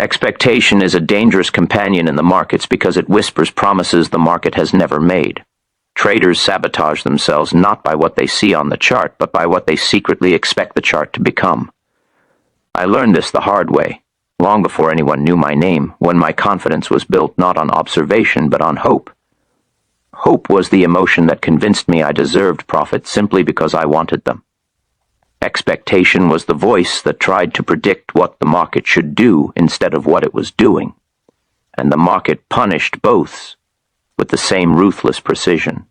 Expectation is a dangerous companion in the markets because it whispers promises the market has never made. Traders sabotage themselves not by what they see on the chart, but by what they secretly expect the chart to become. I learned this the hard way, long before anyone knew my name, when my confidence was built not on observation but on hope. Hope was the emotion that convinced me I deserved profits simply because I wanted them. Expectation was the voice that tried to predict what the market should do instead of what it was doing, and the market punished both with the same ruthless precision.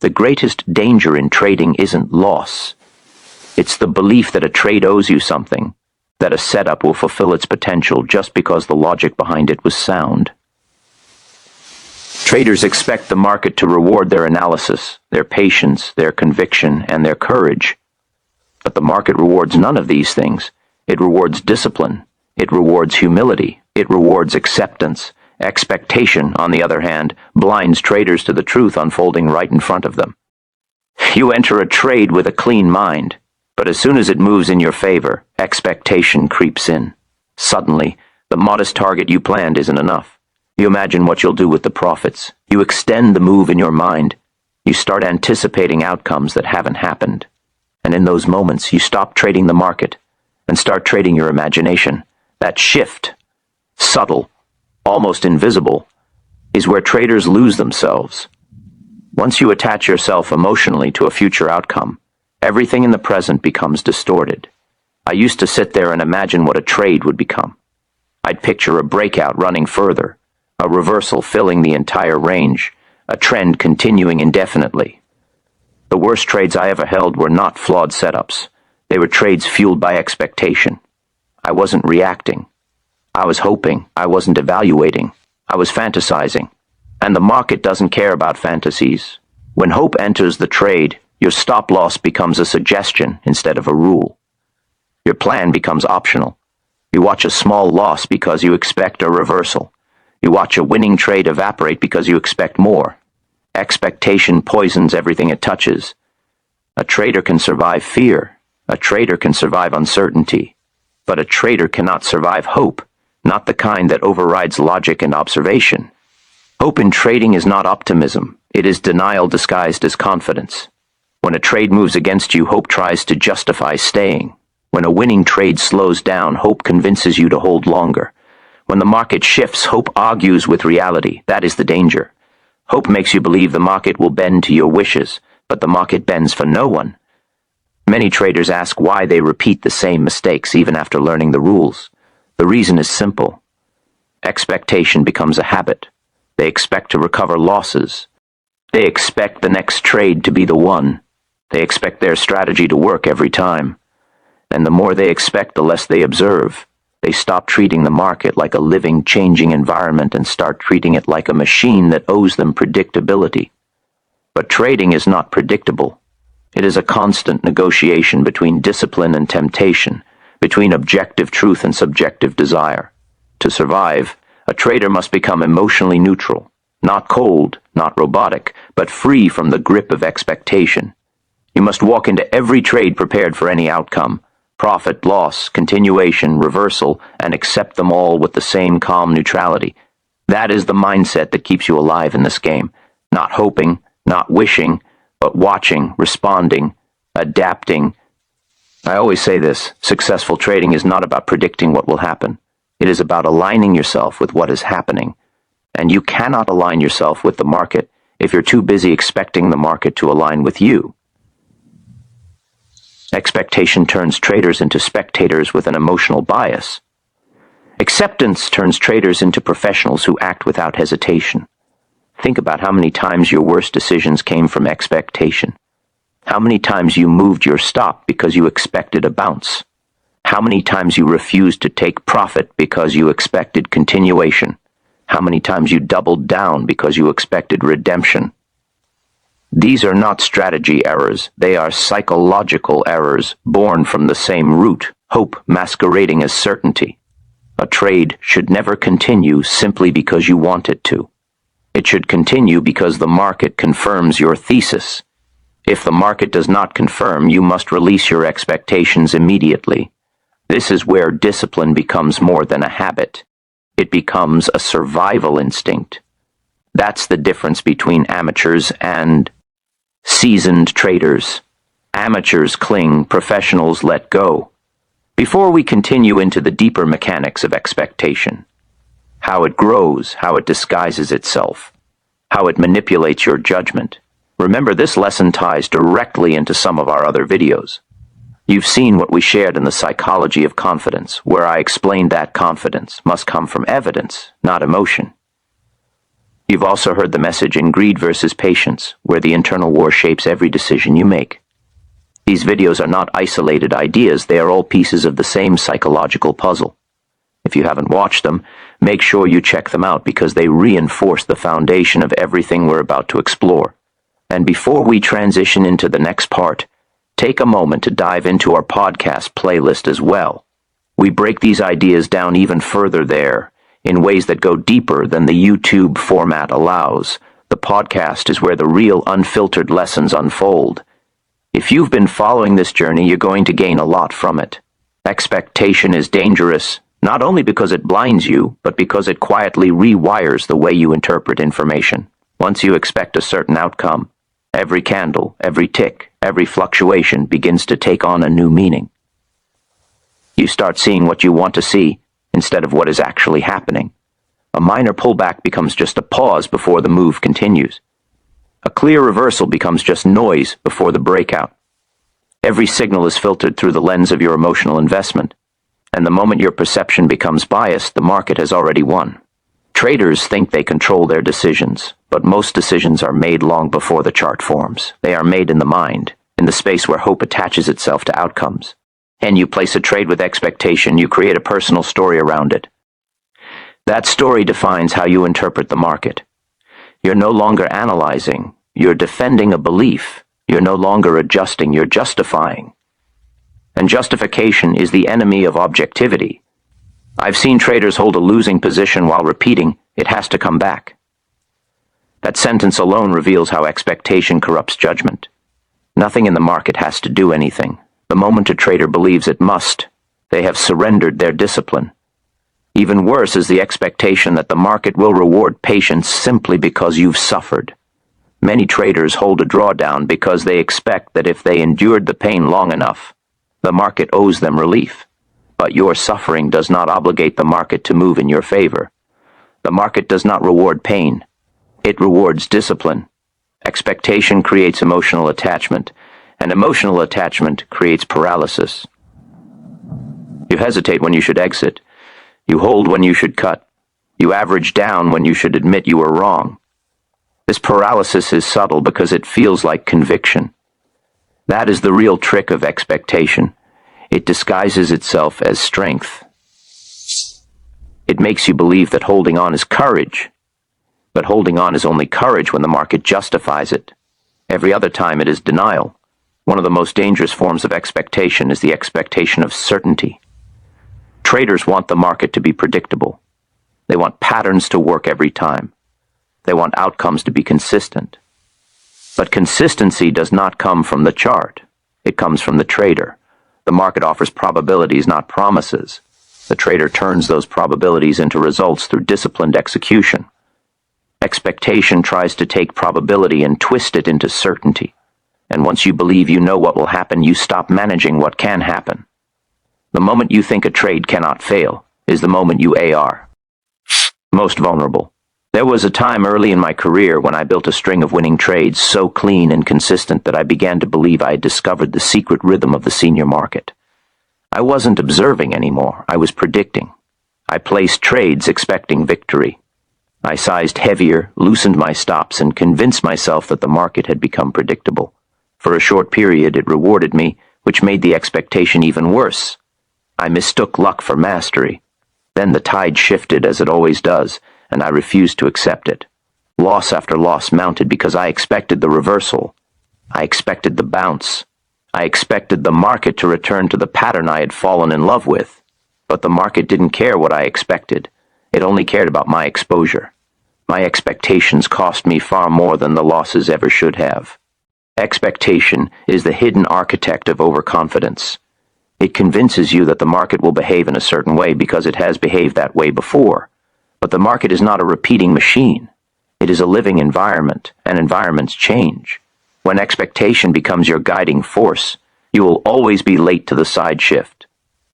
The greatest danger in trading isn't loss. It's the belief that a trade owes you something, that a setup will fulfill its potential just because the logic behind it was sound. Traders expect the market to reward their analysis, their patience, their conviction, and their courage. But the market rewards none of these things. It rewards discipline. It rewards humility. It rewards acceptance. Expectation, on the other hand, blinds traders to the truth unfolding right in front of them. You enter a trade with a clean mind, but as soon as it moves in your favor, expectation creeps in. Suddenly, the modest target you planned isn't enough. You imagine what you'll do with the profits. You extend the move in your mind. You start anticipating outcomes that haven't happened. And in those moments, you stop trading the market and start trading your imagination. That shift, subtle, almost invisible, is where traders lose themselves. Once you attach yourself emotionally to a future outcome, everything in the present becomes distorted. I used to sit there and imagine what a trade would become. I'd picture a breakout running further, a reversal filling the entire range, a trend continuing indefinitely. The worst trades I ever held were not flawed setups. They were trades fueled by expectation. I wasn't reacting. I was hoping. I wasn't evaluating. I was fantasizing. And the market doesn't care about fantasies. When hope enters the trade, your stop-loss becomes a suggestion instead of a rule. Your plan becomes optional. You watch a small loss because you expect a reversal. You watch a winning trade evaporate because you expect more. Expectation poisons everything it touches. A trader can survive fear. A trader can survive uncertainty. But a trader cannot survive hope, not the kind that overrides logic and observation. Hope in trading is not optimism. It is denial disguised as confidence. When a trade moves against you, hope tries to justify staying. When a winning trade slows down, hope convinces you to hold longer. When the market shifts, hope argues with reality. That is the danger. Hope makes you believe the market will bend to your wishes, but the market bends for no one. Many traders ask why they repeat the same mistakes even after learning the rules. The reason is simple. Expectation becomes a habit. They expect to recover losses. They expect the next trade to be the one. They expect their strategy to work every time. And the more they expect, the less they observe. They stop treating the market like a living, changing environment and start treating it like a machine that owes them predictability. But trading is not predictable. It is a constant negotiation between discipline and temptation, between objective truth and subjective desire. To survive, a trader must become emotionally neutral, not cold, not robotic, but free from the grip of expectation. You must walk into every trade prepared for any outcome. Profit, loss, continuation, reversal, and accept them all with the same calm neutrality. That is the mindset that keeps you alive in this game. Not hoping, not wishing, but watching, responding, adapting. I always say this, successful trading is not about predicting what will happen. It is about aligning yourself with what is happening. And you cannot align yourself with the market if you're too busy expecting the market to align with you. Expectation turns traders into spectators with an emotional bias. Acceptance turns traders into professionals who act without hesitation. Think about how many times your worst decisions came from expectation. How many times you moved your stop because you expected a bounce. How many times you refused to take profit because you expected continuation. How many times you doubled down because you expected redemption. These are not strategy errors, they are psychological errors born from the same root, hope masquerading as certainty. A trade should never continue simply because you want it to. It should continue because the market confirms your thesis. If the market does not confirm, you must release your expectations immediately. This is where discipline becomes more than a habit. It becomes a survival instinct. That's the difference between amateurs and seasoned traders. Amateurs cling, professionals let go. Before we continue into the deeper mechanics of expectation, how it grows, how it disguises itself, how it manipulates your judgment, remember this lesson ties directly into some of our other videos. You've seen what we shared in the psychology of confidence, where I explained that confidence must come from evidence, not emotion. You've also heard the message in Greed versus Patience, where the internal war shapes every decision you make. These videos are not isolated ideas, they are all pieces of the same psychological puzzle. If you haven't watched them, make sure you check them out because they reinforce the foundation of everything we're about to explore. And before we transition into the next part, take a moment to dive into our podcast playlist as well. We break these ideas down even further there, in ways that go deeper than the YouTube format allows. The podcast is where the real unfiltered lessons unfold. If you've been following this journey, you're going to gain a lot from it. Expectation is dangerous, not only because it blinds you, but because it quietly rewires the way you interpret information. Once you expect a certain outcome, every candle, every tick, every fluctuation begins to take on a new meaning. You start seeing what you want to see instead of what is actually happening. A minor pullback becomes just a pause before the move continues. A clear reversal becomes just noise before the breakout. Every signal is filtered through the lens of your emotional investment, and the moment your perception becomes biased, the market has already won. Traders think they control their decisions, but most decisions are made long before the chart forms. They are made in the mind, in the space where hope attaches itself to outcomes. And you place a trade with expectation, you create a personal story around it. That story defines how you interpret the market. You're no longer analyzing, you're defending a belief. You're no longer adjusting, you're justifying. And justification is the enemy of objectivity. I've seen traders hold a losing position while repeating, "It has to come back." That sentence alone reveals how expectation corrupts judgment. Nothing in the market has to do anything. The moment a trader believes it must, they have surrendered their discipline. Even worse is the expectation that the market will reward patience simply because you've suffered. Many traders hold a drawdown because they expect that if they endured the pain long enough, the market owes them relief. But your suffering does not obligate the market to move in your favor. The market does not reward pain. It rewards discipline. Expectation creates emotional attachment, and emotional attachment creates paralysis. You hesitate when you should exit. You hold when you should cut. You average down when you should admit you were wrong. This paralysis is subtle because it feels like conviction. That is the real trick of expectation. It disguises itself as strength. It makes you believe that holding on is courage. But holding on is only courage when the market justifies it. Every other time it is denial. One of the most dangerous forms of expectation is the expectation of certainty. Traders want the market to be predictable. They want patterns to work every time. They want outcomes to be consistent. But consistency does not come from the chart. It comes from the trader. The market offers probabilities, not promises. The trader turns those probabilities into results through disciplined execution. Expectation tries to take probability and twist it into certainty. And once you believe you know what will happen, you stop managing what can happen. The moment you think a trade cannot fail is the moment you are most vulnerable. There was a time early in my career when I built a string of winning trades so clean and consistent that I began to believe I had discovered the secret rhythm of the senior market. I wasn't observing anymore, I was predicting. I placed trades expecting victory. I sized heavier, loosened my stops, and convinced myself that the market had become predictable. For a short period it rewarded me, which made the expectation even worse. I mistook luck for mastery. Then the tide shifted as it always does, and I refused to accept it. Loss after loss mounted because I expected the reversal. I expected the bounce. I expected the market to return to the pattern I had fallen in love with. But the market didn't care what I expected. It only cared about my exposure. My expectations cost me far more than the losses ever should have. Expectation is the hidden architect of overconfidence. It convinces you that the market will behave in a certain way because it has behaved that way before. But the market is not a repeating machine. It is a living environment, and environments change. When expectation becomes your guiding force, you will always be late to the side shift.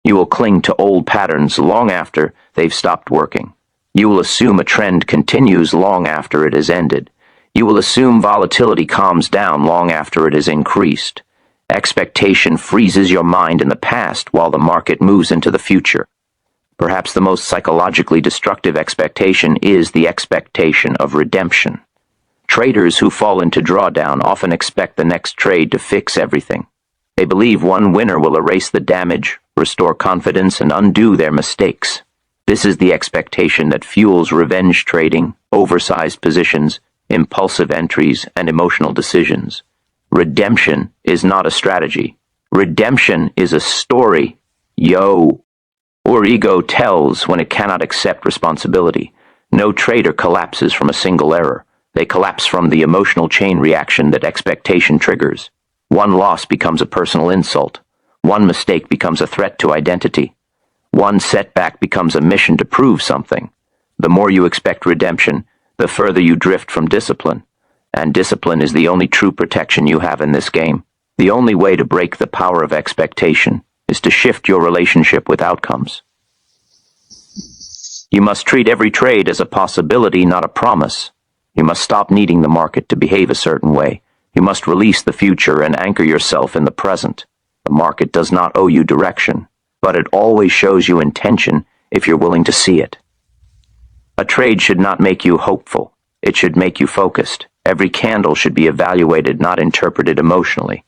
You will cling to old patterns long after they've stopped working. You will assume a trend continues long after it has ended. You will assume volatility calms down long after it has increased. Expectation freezes your mind in the past while the market moves into the future. Perhaps the most psychologically destructive expectation is the expectation of redemption. Traders who fall into drawdown often expect the next trade to fix everything. They believe one winner will erase the damage, restore confidence, and undo their mistakes. This is the expectation that fuels revenge trading, oversized positions, impulsive entries, and emotional decisions. Redemption is not a strategy. Redemption is a story. Or ego tells when it cannot accept responsibility. No trader collapses from a single error. They collapse from the emotional chain reaction that expectation triggers. One loss becomes a personal insult. One mistake becomes a threat to identity. One setback becomes a mission to prove something. The more you expect redemption, the further you drift from discipline. And discipline is the only true protection you have in this game. The only way to break the power of expectation is to shift your relationship with outcomes. You must treat every trade as a possibility, not a promise. You must stop needing the market to behave a certain way. You must release the future and anchor yourself in the present. The market does not owe you direction, but it always shows you intention if you're willing to see it. A trade should not make you hopeful. It should make you focused. Every candle should be evaluated, not interpreted emotionally.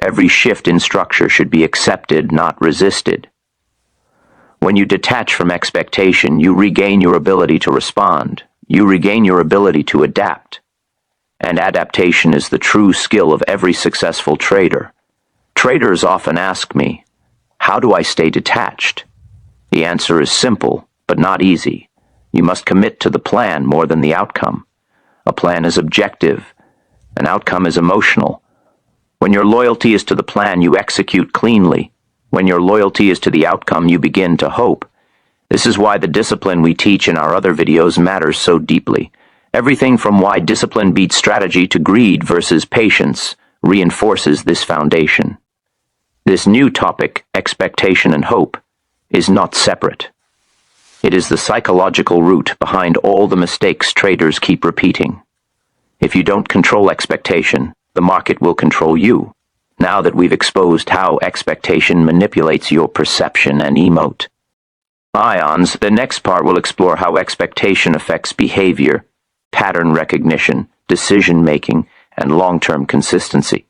Every shift in structure should be accepted, not resisted. When you detach from expectation, you regain your ability to respond. You regain your ability to adapt. And adaptation is the true skill of every successful trader. Traders often ask me, how do I stay detached? The answer is simple, but not easy. You must commit to the plan more than the outcome. A plan is objective. An outcome is emotional. When your loyalty is to the plan, you execute cleanly. When your loyalty is to the outcome, you begin to hope. This is why the discipline we teach in our other videos matters so deeply. Everything from why discipline beats strategy to greed versus patience reinforces this foundation. This new topic, expectation and hope, is not separate. It is the psychological root behind all the mistakes traders keep repeating. If you don't control expectation, the market will control you. Now that we've exposed how expectation manipulates your perception and emote. Ions, the next part will explore how expectation affects behavior, pattern recognition, decision-making, and long-term consistency.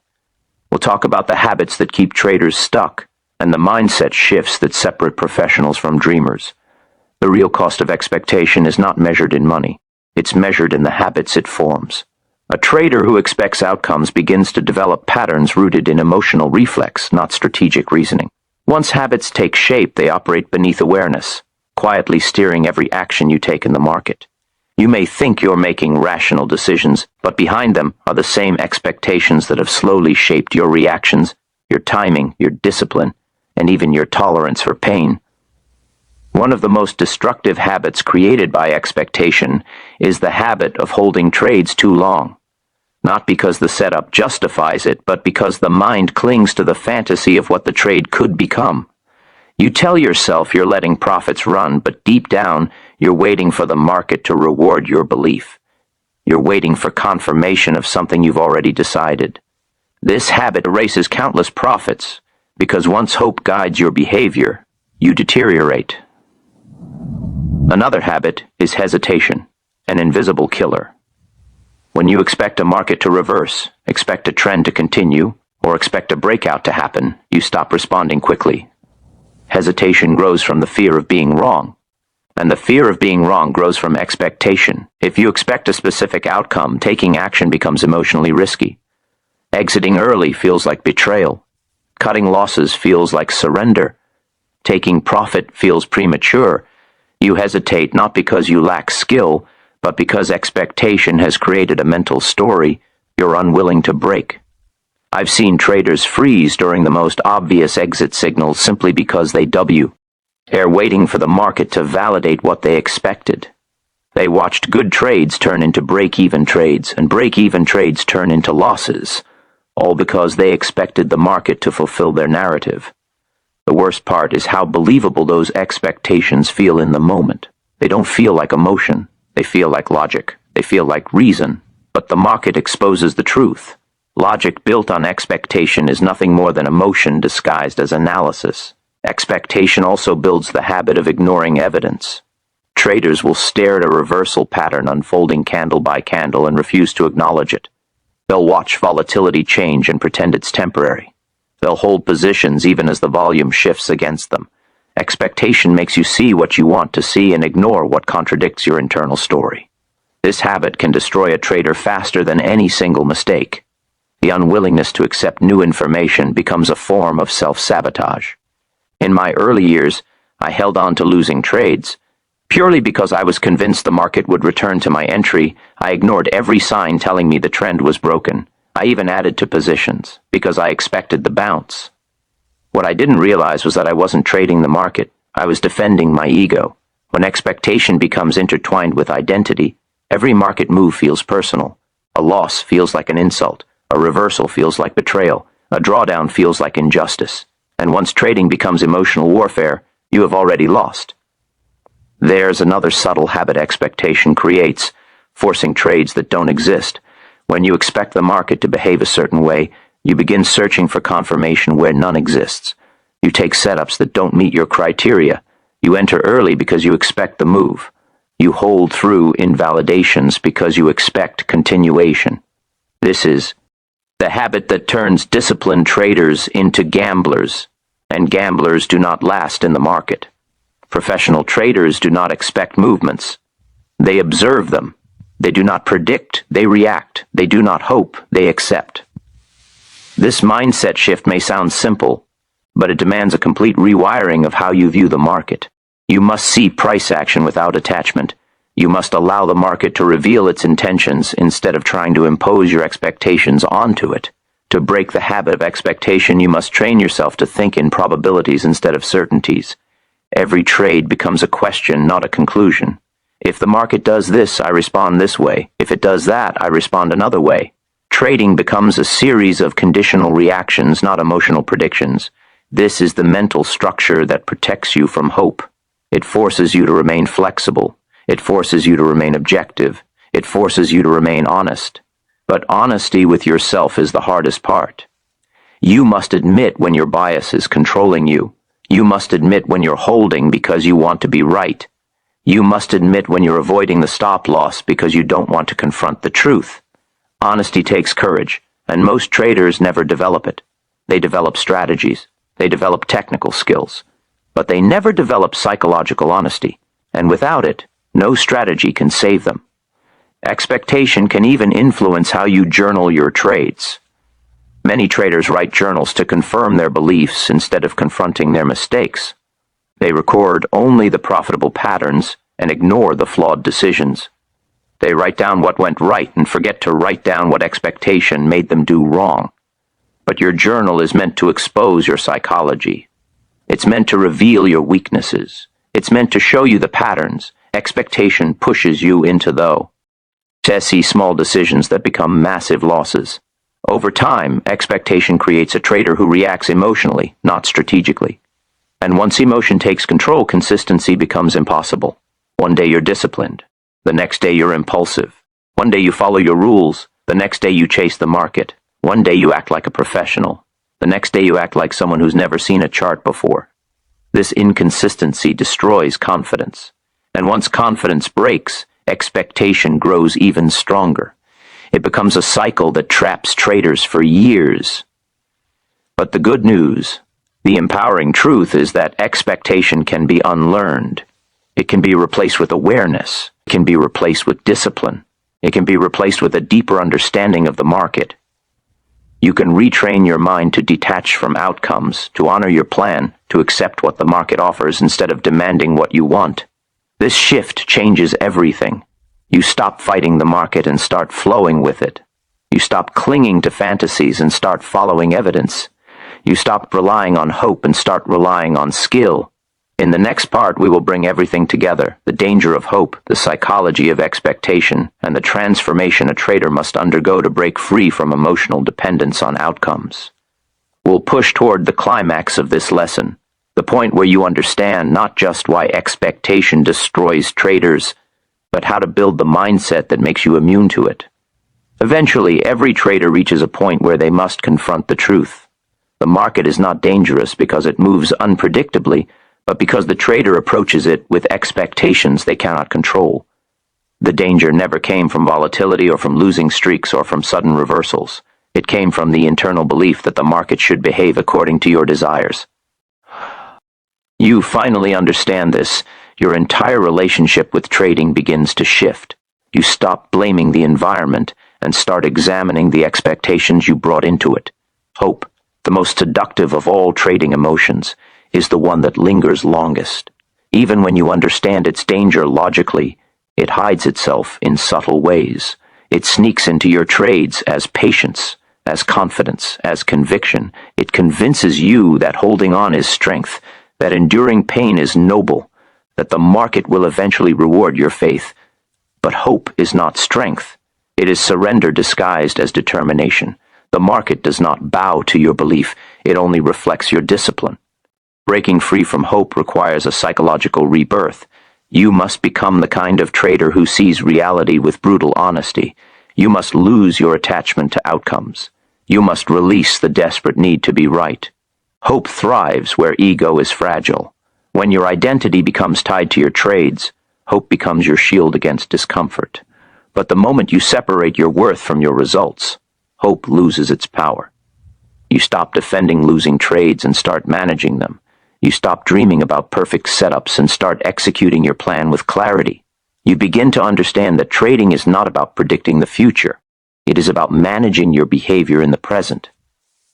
We'll talk about the habits that keep traders stuck and the mindset shifts that separate professionals from dreamers. The real cost of expectation is not measured in money. It's measured in the habits it forms. A trader who expects outcomes begins to develop patterns rooted in emotional reflex, not strategic reasoning. Once habits take shape, they operate beneath awareness, quietly steering every action you take in the market. You may think you're making rational decisions, but behind them are the same expectations that have slowly shaped your reactions, your timing, your discipline, and even your tolerance for pain. One of the most destructive habits created by expectation is the habit of holding trades too long. Not because the setup justifies it, but because the mind clings to the fantasy of what the trade could become. You tell yourself you're letting profits run, but deep down, you're waiting for the market to reward your belief. You're waiting for confirmation of something you've already decided. This habit erases countless profits, because once hope guides your behavior, you deteriorate. Another habit is hesitation, an invisible killer. When you expect a market to reverse, expect a trend to continue, or expect a breakout to happen, you stop responding quickly. Hesitation grows from the fear of being wrong, and the fear of being wrong grows from expectation. If you expect a specific outcome, taking action becomes emotionally risky. Exiting early feels like betrayal. Cutting losses feels like surrender. Taking profit feels premature. You hesitate not because you lack skill, but because expectation has created a mental story you're unwilling to break. I've seen traders freeze during the most obvious exit signals simply because they're waiting for the market to validate what they expected. They watched good trades turn into break-even trades, and break-even trades turn into losses, all because they expected the market to fulfill their narrative. The worst part is how believable those expectations feel in the moment. They don't feel like emotion. They feel like logic. They feel like reason. But the market exposes the truth. Logic built on expectation is nothing more than emotion disguised as analysis. Expectation also builds the habit of ignoring evidence. Traders will stare at a reversal pattern unfolding candle by candle and refuse to acknowledge it. They'll watch volatility change and pretend it's temporary. They'll hold positions even as the volume shifts against them. Expectation makes you see what you want to see and ignore what contradicts your internal story. This habit can destroy a trader faster than any single mistake. The unwillingness to accept new information becomes a form of self-sabotage. In my early years, I held on to losing trades. Purely because I was convinced the market would return to my entry, I ignored every sign telling me the trend was broken. I even added to positions, because I expected the bounce. What I didn't realize was that I wasn't trading the market. I was defending my ego. When expectation becomes intertwined with identity, every market move feels personal. A loss feels like an insult. A reversal feels like betrayal. A drawdown feels like injustice. And once trading becomes emotional warfare, you have already lost. There's another subtle habit expectation creates, forcing trades that don't exist. When you expect the market to behave a certain way, you begin searching for confirmation where none exists. You take setups that don't meet your criteria. You enter early because you expect the move. You hold through invalidations because you expect continuation. This is the habit that turns disciplined traders into gamblers, and gamblers do not last in the market. Professional traders do not expect movements. They observe them. They do not predict. They react. They do not hope. They accept. This mindset shift may sound simple, but it demands a complete rewiring of how you view the market. You must see price action without attachment. You must allow the market to reveal its intentions instead of trying to impose your expectations onto it. To break the habit of expectation, you must train yourself to think in probabilities instead of certainties. Every trade becomes a question, not a conclusion. If the market does this, I respond this way. If it does that, I respond another way. Trading becomes a series of conditional reactions, not emotional predictions. This is the mental structure that protects you from hope. It forces you to remain flexible. It forces you to remain objective. It forces you to remain honest. But honesty with yourself is the hardest part. You must admit when your bias is controlling you. You must admit when you're holding because you want to be right. You must admit when you're avoiding the stop loss because you don't want to confront the truth. Honesty takes courage, and most traders never develop it. They develop strategies. They develop technical skills. But they never develop psychological honesty, and without it, no strategy can save them. Expectation can even influence how you journal your trades. Many traders write journals to confirm their beliefs instead of confronting their mistakes. They record only the profitable patterns and ignore the flawed decisions. They write down what went right and forget to write down what expectation made them do wrong. But your journal is meant to expose your psychology. It's meant to reveal your weaknesses. It's meant to show you the patterns. Expectation pushes you into small decisions that become massive losses. Over time, expectation creates a trader who reacts emotionally, not strategically. And once emotion takes control, consistency becomes impossible. One day you're disciplined. The next day you're impulsive. One day you follow your rules. The next day you chase the market. One day you act like a professional. The next day you act like someone who's never seen a chart before. This inconsistency destroys confidence. And once confidence breaks, expectation grows even stronger. It becomes a cycle that traps traders for years. But the good news, the empowering truth, is that expectation can be unlearned. It can be replaced with awareness. It can be replaced with discipline. It can be replaced with a deeper understanding of the market. You can retrain your mind to detach from outcomes, to honor your plan, to accept what the market offers instead of demanding what you want. This shift changes everything. You stop fighting the market and start flowing with it. You stop clinging to fantasies and start following evidence. You stop relying on hope and start relying on skill. In the next part, we will bring everything together: the danger of hope, the psychology of expectation, and the transformation a trader must undergo to break free from emotional dependence on outcomes. We'll push toward the climax of this lesson, the point where you understand not just why expectation destroys traders, but how to build the mindset that makes you immune to it. Eventually, every trader reaches a point where they must confront the truth. The market is not dangerous because it moves unpredictably, but because the trader approaches it with expectations they cannot control. The danger never came from volatility or from losing streaks or from sudden reversals. It came from the internal belief that the market should behave according to your desires. You finally understand this. Your entire relationship with trading begins to shift. You stop blaming the environment and start examining the expectations you brought into it. Hope, the most seductive of all trading emotions, is the one that lingers longest. Even when you understand its danger logically, it hides itself in subtle ways. It sneaks into your trades as patience, as confidence, as conviction. It convinces you that holding on is strength, that enduring pain is noble, that the market will eventually reward your faith. But hope is not strength. It is surrender disguised as determination. The market does not bow to your belief. It only reflects your discipline. Breaking free from hope requires a psychological rebirth. You must become the kind of trader who sees reality with brutal honesty. You must lose your attachment to outcomes. You must release the desperate need to be right. Hope thrives where ego is fragile. When your identity becomes tied to your trades, hope becomes your shield against discomfort. But the moment you separate your worth from your results, hope loses its power. You stop defending losing trades and start managing them. You stop dreaming about perfect setups and start executing your plan with clarity. You begin to understand that trading is not about predicting the future. It is about managing your behavior in the present.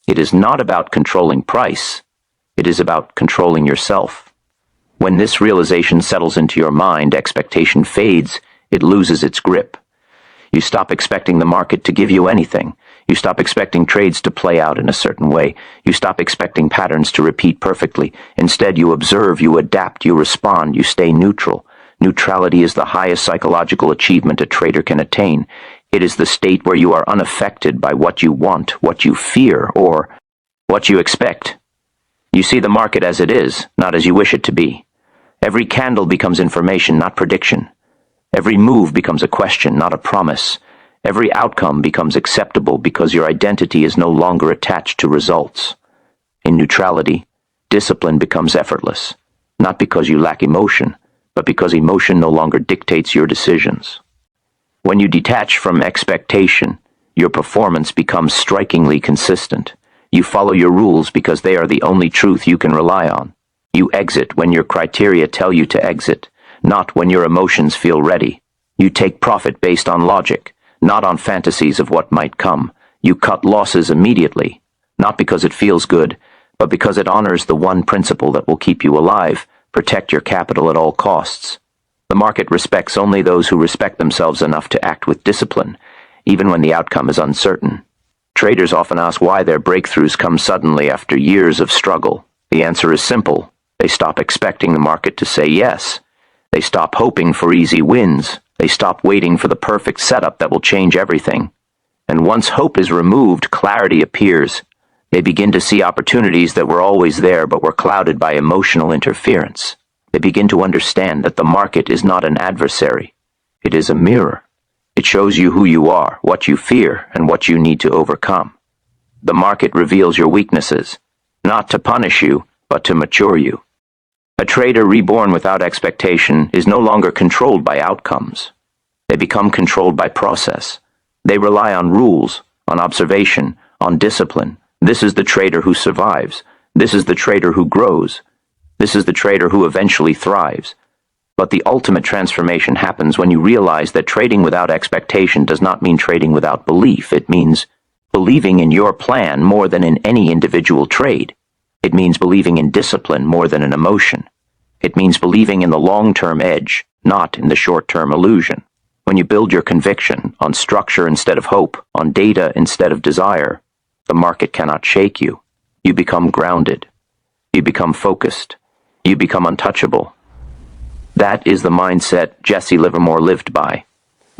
It is not about controlling price. It is about controlling yourself. When this realization settles into your mind, expectation fades. It loses its grip. You stop expecting the market to give you anything. You stop expecting trades to play out in a certain way. You stop expecting patterns to repeat perfectly. Instead, you observe, you adapt, you respond, you stay neutral. Neutrality is the highest psychological achievement a trader can attain. It is the state where you are unaffected by what you want, what you fear, or what you expect. You see the market as it is, not as you wish it to be. Every candle becomes information, not prediction. Every move becomes a question, not a promise. Every outcome becomes acceptable because your identity is no longer attached to results. In neutrality, discipline becomes effortless, not because you lack emotion, but because emotion no longer dictates your decisions. When you detach from expectation, your performance becomes strikingly consistent. You follow your rules because they are the only truth you can rely on. You exit when your criteria tell you to exit, not when your emotions feel ready. You take profit based on logic, not on fantasies of what might come. You cut losses immediately, not because it feels good, but because it honors the one principle that will keep you alive: protect your capital at all costs. The market respects only those who respect themselves enough to act with discipline, even when the outcome is uncertain. Traders often ask why their breakthroughs come suddenly after years of struggle. The answer is simple. They stop expecting the market to say yes. They stop hoping for easy wins. They stop waiting for the perfect setup that will change everything. And once hope is removed, clarity appears. They begin to see opportunities that were always there but were clouded by emotional interference. They begin to understand that the market is not an adversary. It is a mirror. It shows you who you are, what you fear, and what you need to overcome. The market reveals your weaknesses, not to punish you, but to mature you. A trader reborn without expectation is no longer controlled by outcomes. They become controlled by process. They rely on rules, on observation, on discipline. This is the trader who survives. This is the trader who grows. This is the trader who eventually thrives. But the ultimate transformation happens when you realize that trading without expectation does not mean trading without belief. It means believing in your plan more than in any individual trade. It means believing in discipline more than in emotion. It means believing in the long-term edge, not in the short-term illusion. When you build your conviction on structure instead of hope, on data instead of desire, the market cannot shake you. You become grounded. You become focused. You become untouchable. That is the mindset Jesse Livermore lived by.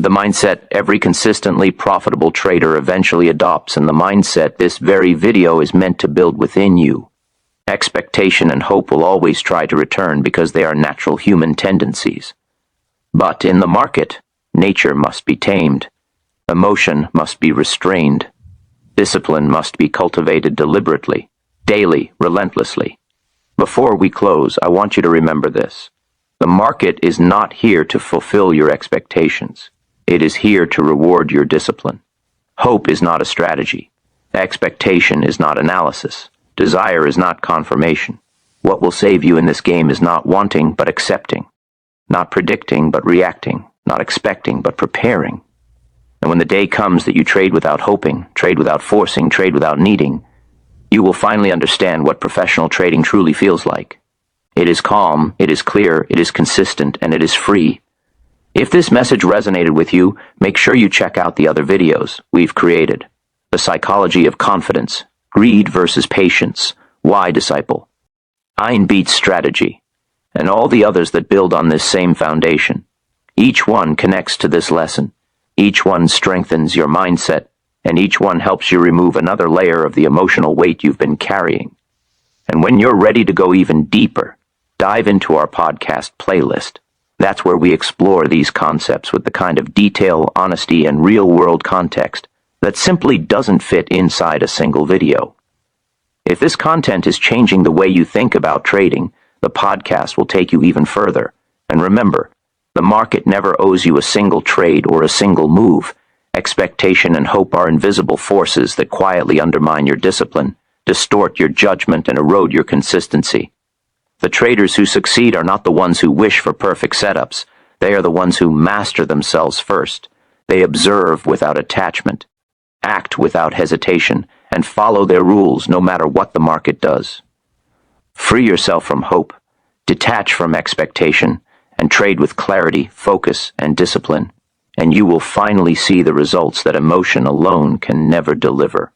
The mindset every consistently profitable trader eventually adopts, and the mindset this very video is meant to build within you. Expectation and hope will always try to return because they are natural human tendencies. But in the market, nature must be tamed. Emotion must be restrained. Discipline must be cultivated deliberately, daily, relentlessly. Before we close, I want you to remember this. The market is not here to fulfill your expectations. It is here to reward your discipline. Hope is not a strategy. Expectation is not analysis. Desire is not confirmation. What will save you in this game is not wanting but accepting. Not predicting but reacting. Not expecting but preparing. And when the day comes that you trade without hoping, trade without forcing, trade without needing, you will finally understand what professional trading truly feels like. It is calm, it is clear, it is consistent, and it is free. If this message resonated with you, make sure you check out the other videos we've created. The psychology of confidence, greed versus patience, why disciple, hain beats strategy, and all the others that build on this same foundation. Each one connects to this lesson. Each one strengthens your mindset, and each one helps you remove another layer of the emotional weight you've been carrying. And when you're ready to go even deeper, dive into our podcast playlist. That's where we explore these concepts with the kind of detail, honesty, and real-world context that simply doesn't fit inside a single video. If this content is changing the way you think about trading, the podcast will take you even further. And remember, the market never owes you a single trade or a single move. Expectation and hope are invisible forces that quietly undermine your discipline, distort your judgment, and erode your consistency. The traders who succeed are not the ones who wish for perfect setups. They are the ones who master themselves first. They observe without attachment, act without hesitation, and follow their rules no matter what the market does. Free yourself from hope, detach from expectation, and trade with clarity, focus, and discipline, and you will finally see the results that emotion alone can never deliver.